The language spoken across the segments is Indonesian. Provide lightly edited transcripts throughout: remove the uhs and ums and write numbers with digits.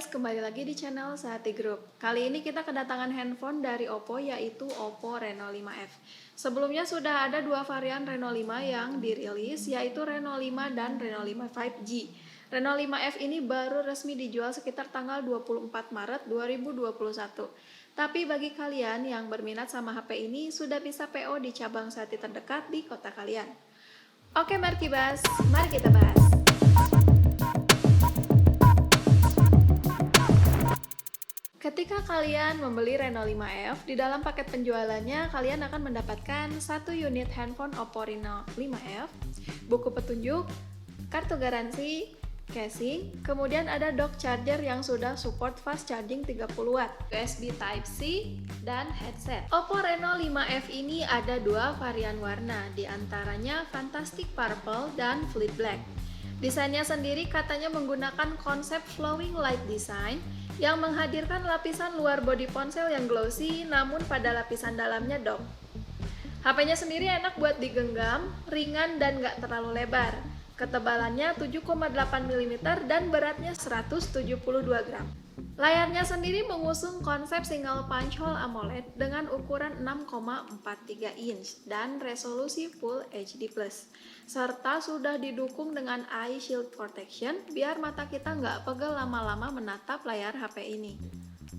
guys, kembali lagi di channel Sehati Group. Kali ini kita kedatangan handphone dari Oppo, yaitu Oppo Reno 5F. Sebelumnya sudah ada dua varian Reno 5 yang dirilis, yaitu Reno 5 dan Reno 5 5G. Reno 5F ini baru resmi dijual sekitar tanggal 24 Maret 2021. Tapi bagi kalian yang berminat sama HP ini, sudah bisa PO di cabang Sehati terdekat di kota kalian. Oke, mari kita bahas. Ketika kalian membeli Reno 5F, di dalam paket penjualannya kalian akan mendapatkan satu unit handphone Oppo Reno 5F, buku petunjuk, kartu garansi, casing, kemudian ada dock charger yang sudah support fast charging 30 watt, USB Type-C, dan headset. Oppo Reno 5F ini ada dua varian warna, diantaranya Fantastic Purple dan Fleet Black. Desainnya sendiri katanya menggunakan konsep flowing light design yang menghadirkan lapisan luar bodi ponsel yang glossy, namun pada lapisan dalamnya dock. HP-nya sendiri enak buat digenggam, ringan dan nggak terlalu lebar. Ketebalannya 7,8 mm dan beratnya 172 gram. Layarnya sendiri mengusung konsep single punch hole AMOLED dengan ukuran 6,43 inch dan resolusi Full HD+, serta sudah didukung dengan eye shield protection biar mata kita nggak pegel lama-lama menatap layar HP ini.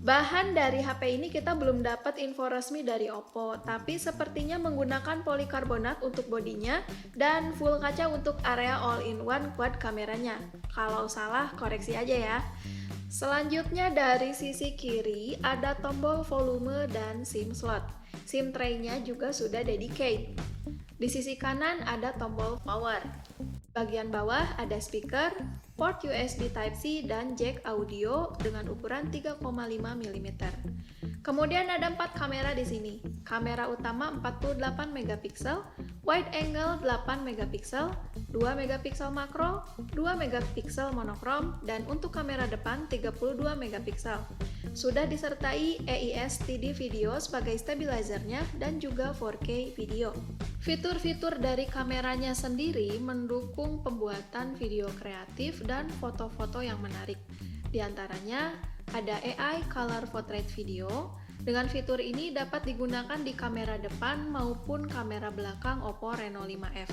Bahan dari HP ini kita belum dapat info resmi dari Oppo, tapi sepertinya menggunakan polikarbonat untuk bodinya dan full kaca untuk area all-in-one quad kameranya. Kalau salah, koreksi aja ya. Selanjutnya dari sisi kiri ada tombol volume dan SIM slot. SIM tray-nya juga sudah dedicate. Di sisi kanan ada tombol power. Bagian bawah ada speaker, port USB Type-C dan jack audio dengan ukuran 3,5 mm. Kemudian ada 4 kamera di sini. Kamera utama 48 megapiksel, wide angle 8 megapiksel, 2 megapiksel makro, 2 megapiksel monokrom, dan untuk kamera depan 32 megapiksel. Sudah disertai EIS TD video sebagai stabilizernya dan juga 4K video. Fitur-fitur dari kameranya sendiri mendukung pembuatan video kreatif dan foto-foto yang menarik. Di antaranya ada AI Color Portrait Video. Dengan fitur ini dapat digunakan di kamera depan maupun kamera belakang Oppo Reno 5F.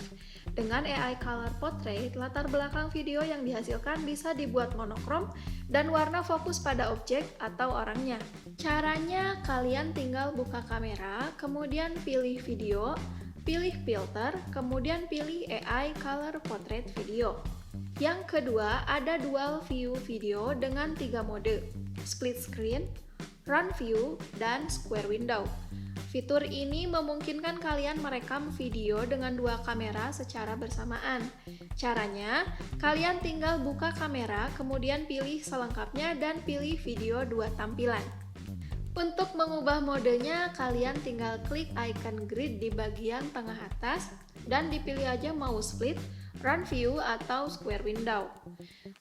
Dengan AI Color Portrait, latar belakang video yang dihasilkan bisa dibuat monokrom dan warna fokus pada objek atau orangnya. Caranya, kalian tinggal buka kamera, kemudian pilih video, pilih filter, kemudian pilih AI Color Portrait Video. Yang kedua, ada dual view video dengan 3 mode, split screen, front view, dan square window. Fitur ini memungkinkan kalian merekam video dengan 2 kamera secara bersamaan. Caranya, kalian tinggal buka kamera, kemudian pilih selengkapnya dan pilih video 2 tampilan. Untuk mengubah modenya, kalian tinggal klik icon grid di bagian tengah atas dan dipilih aja mau split, front view, atau square window.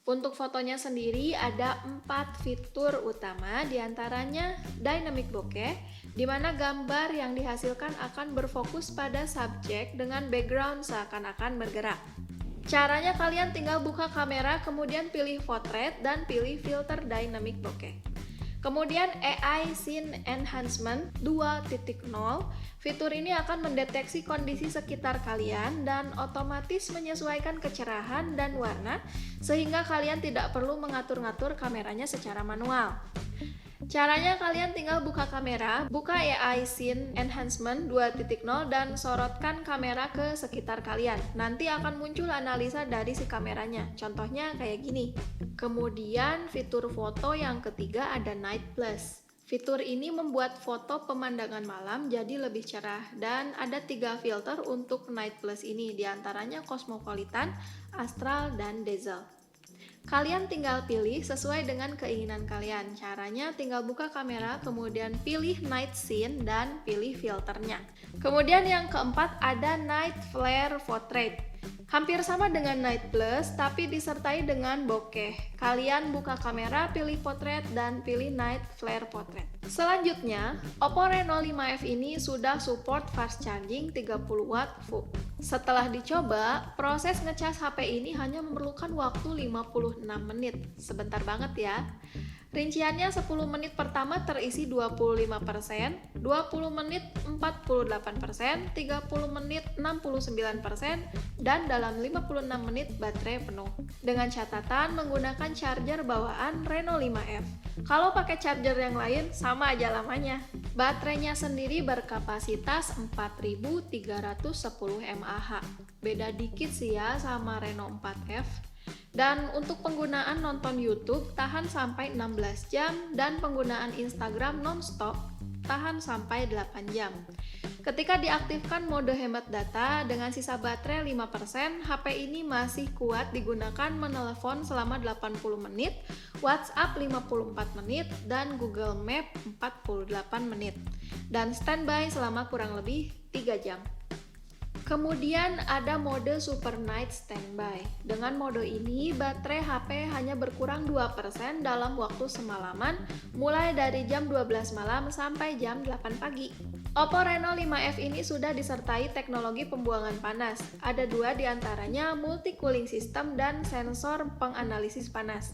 Untuk fotonya sendiri ada 4 fitur utama, diantaranya dynamic bokeh, di mana gambar yang dihasilkan akan berfokus pada subjek dengan background seakan-akan bergerak. Caranya, kalian tinggal buka kamera, kemudian pilih portrait dan pilih filter dynamic bokeh. Kemudian AI Scene Enhancement 2.0, fitur ini akan mendeteksi kondisi sekitar kalian dan otomatis menyesuaikan kecerahan dan warna sehingga kalian tidak perlu mengatur-ngatur kameranya secara manual. Caranya, kalian tinggal buka kamera, buka AI Scene Enhancement 2.0 dan sorotkan kamera ke sekitar kalian. Nanti akan muncul analisa dari si kameranya, contohnya kayak gini. Kemudian fitur foto yang ketiga ada Night Plus. Fitur ini membuat foto pemandangan malam jadi lebih cerah dan ada 3 filter untuk Night Plus ini, diantaranya Cosmopolitan, Astral, dan Dazzle. Kalian tinggal pilih sesuai dengan keinginan kalian. Caranya, tinggal buka kamera, kemudian pilih night scene dan pilih filternya. Kemudian yang keempat ada night flare portrait. Hampir sama dengan Night Plus, tapi disertai dengan bokeh. Kalian buka kamera, pilih portrait, dan pilih Night Flare Portrait. Selanjutnya, Oppo Reno 5F ini sudah support fast charging 30 watt full. Setelah dicoba, proses ngecas HP ini hanya memerlukan waktu 56 menit. Sebentar banget ya. Rinciannya 10 menit pertama terisi 25%, 20 menit 48%, 30 menit 69%, dan dalam 56 menit baterai penuh. Dengan catatan menggunakan charger bawaan Reno 5F. Kalau pakai charger yang lain sama aja lamanya. Baterainya sendiri berkapasitas 4310 mAh. Beda dikit sih ya sama Reno 4F. Dan untuk penggunaan nonton YouTube tahan sampai 16 jam dan penggunaan Instagram non-stop tahan sampai 8 jam. Ketika diaktifkan mode hemat data dengan sisa baterai 5%, HP ini masih kuat digunakan menelepon selama 80 menit, WhatsApp 54 menit, dan Google Map 48 menit. Dan standby selama kurang lebih 3 jam. Kemudian ada mode Super Night Standby. Dengan mode ini, baterai HP hanya berkurang 2% dalam waktu semalaman, mulai dari jam 12 malam sampai jam 8 pagi. Oppo Reno 5F ini sudah disertai teknologi pembuangan panas. Ada 2 diantaranya multi cooling system dan sensor penganalisis panas.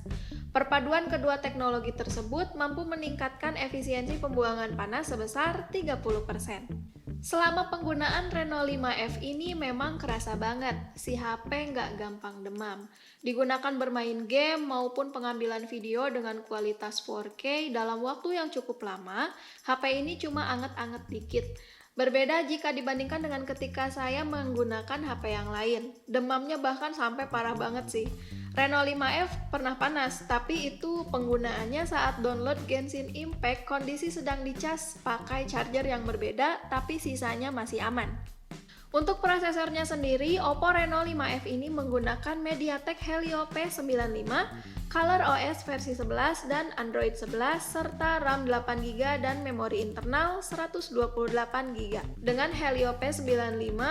Perpaduan kedua teknologi tersebut mampu meningkatkan efisiensi pembuangan panas sebesar 30%. Selama penggunaan Reno 5F ini memang kerasa banget, si HP nggak gampang demam. Digunakan bermain game maupun pengambilan video dengan kualitas 4K dalam waktu yang cukup lama, HP ini cuma anget-anget dikit. Berbeda jika dibandingkan dengan ketika saya menggunakan HP yang lain. Demamnya bahkan sampai parah banget sih. Reno 5F pernah panas, tapi itu penggunaannya saat download Genshin Impact kondisi sedang dicas pakai charger yang berbeda, tapi sisanya masih aman. Untuk prosesornya sendiri, Oppo Reno 5F ini menggunakan MediaTek Helio P95, ColorOS versi 11 dan Android 11 serta RAM 8GB dan memori internal 128GB. Dengan Helio P95,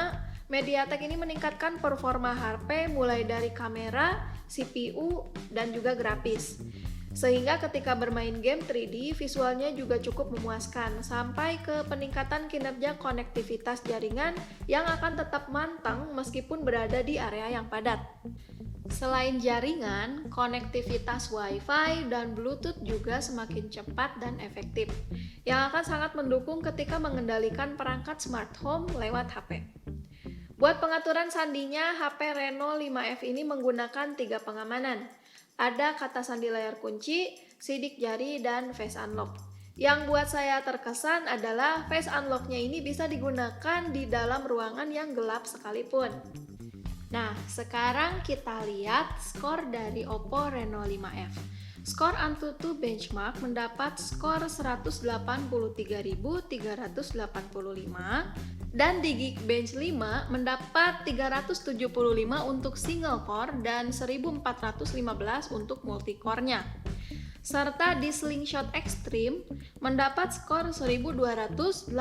MediaTek ini meningkatkan performa HP mulai dari kamera, CPU, dan juga grafis. Sehingga ketika bermain game 3D, visualnya juga cukup memuaskan, sampai ke peningkatan kinerja konektivitas jaringan yang akan tetap mantap meskipun berada di area yang padat. Selain jaringan, konektivitas Wi-Fi dan Bluetooth juga semakin cepat dan efektif, yang akan sangat mendukung ketika mengendalikan perangkat smart home lewat HP. Buat pengaturan sandinya, HP Reno 5F ini menggunakan 3 pengamanan. Ada kata sandi layar kunci, sidik jari, dan face unlock. Yang buat saya terkesan adalah face unlock-nya ini bisa digunakan di dalam ruangan yang gelap sekalipun. Nah, sekarang kita lihat skor dari Oppo Reno 5F. Skor AnTuTu Benchmark mendapat skor 183.385 dan di Geekbench 5 mendapat 375 untuk single core dan 1415 untuk multicore-nya. Serta di Slingshot Extreme mendapat skor 1286.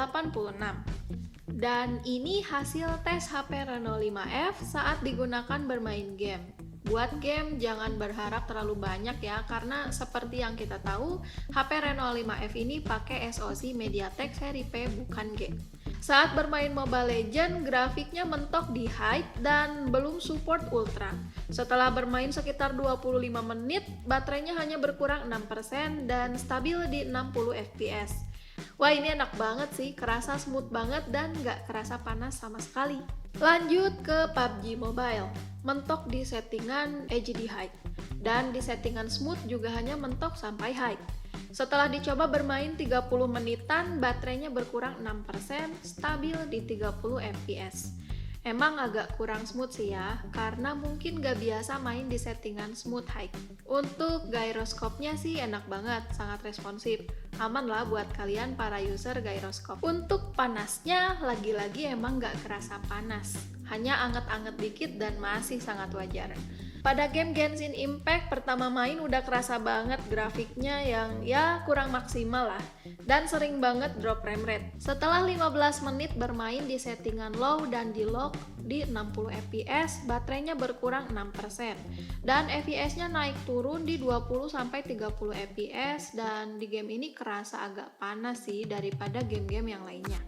Dan ini hasil tes HP Reno 5F saat digunakan bermain game. Buat game jangan berharap terlalu banyak ya, karena seperti yang kita tahu, HP Reno 5F ini pakai SoC MediaTek seri P bukan G. Saat bermain Mobile Legends, grafiknya mentok di high dan belum support ultra. Setelah bermain sekitar 25 menit, baterainya hanya berkurang 6% dan stabil di 60 fps. Wah, ini enak banget sih, kerasa smooth banget dan nggak kerasa panas sama sekali. Lanjut ke PUBG Mobile, mentok di settingan HD High, dan di settingan smooth juga hanya mentok sampai high. Setelah dicoba bermain 30 menitan, baterainya berkurang 6%, stabil di 30 fps. Emang agak kurang smooth sih ya, karena mungkin gak biasa main di settingan smooth high. Untuk gyroscope-nya sih enak banget, sangat responsif. Aman lah buat kalian para user gyroscope. Untuk panasnya, lagi-lagi emang gak kerasa panas. Hanya anget-anget dikit dan masih sangat wajar. Pada game Genshin Impact pertama main udah kerasa banget grafiknya yang ya kurang maksimal lah, dan sering banget drop frame rate. Setelah 15 menit bermain di settingan low dan di lock di 60 fps, baterainya berkurang 6% dan fps-nya naik turun di 20-30 fps, dan di game ini kerasa agak panas sih daripada game-game yang lainnya.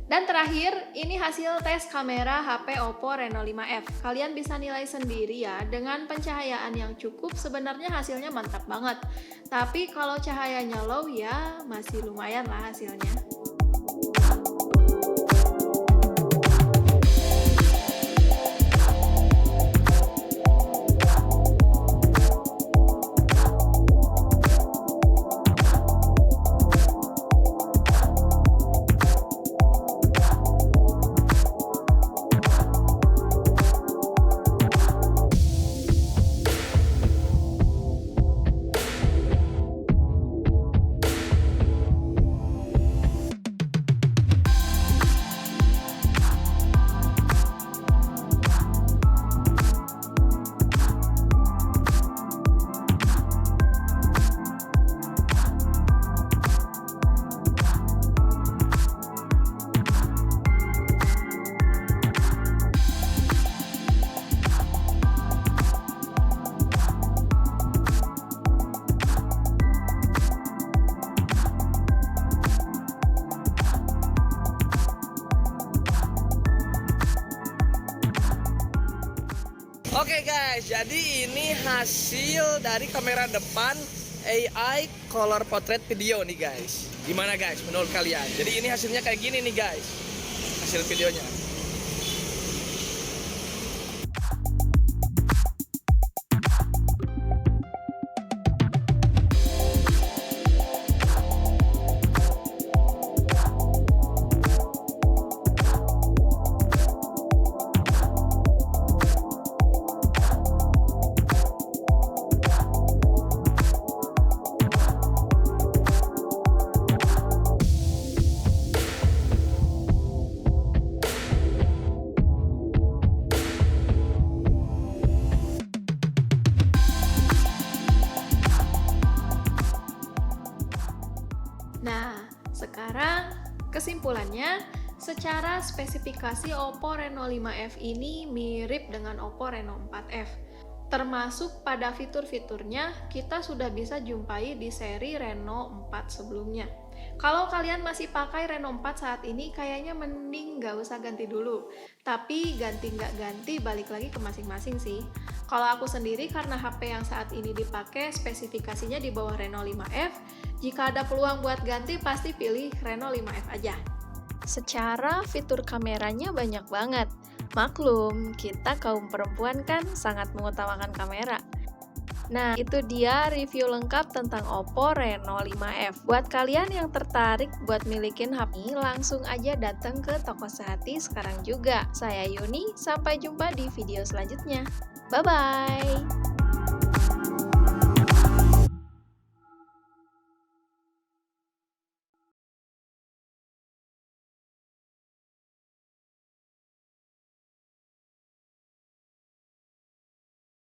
Dan terakhir, ini hasil tes kamera HP Oppo Reno 5F. Kalian bisa nilai sendiri ya, dengan pencahayaan yang cukup sebenarnya hasilnya mantap banget. Tapi kalau cahayanya low ya masih lumayan lah hasilnya. Oke guys, jadi ini hasil dari kamera depan AI color portrait video nih guys. Gimana guys menurut kalian? Jadi ini hasilnya kayak gini nih guys, hasil videonya. Nah, sekarang kesimpulannya, secara spesifikasi Oppo Reno 5F ini mirip dengan Oppo Reno 4F. Termasuk pada fitur-fiturnya, kita sudah bisa jumpai di seri Reno 4 sebelumnya. Kalau kalian masih pakai Reno 4 saat ini, kayaknya mending nggak usah ganti dulu. Tapi ganti nggak ganti, balik lagi ke masing-masing sih. Kalau aku sendiri, karena HP yang saat ini dipakai spesifikasinya di bawah Reno 5F, jika ada peluang buat ganti, pasti pilih Reno 5F aja. Secara fitur kameranya banyak banget. Maklum, kita kaum perempuan kan sangat mengutamakan kamera. Nah, itu dia review lengkap tentang Oppo Reno 5F. Buat kalian yang tertarik buat milikin HP, langsung aja datang ke toko sehati sekarang juga. Saya Yuni, sampai jumpa di video selanjutnya. Bye-bye!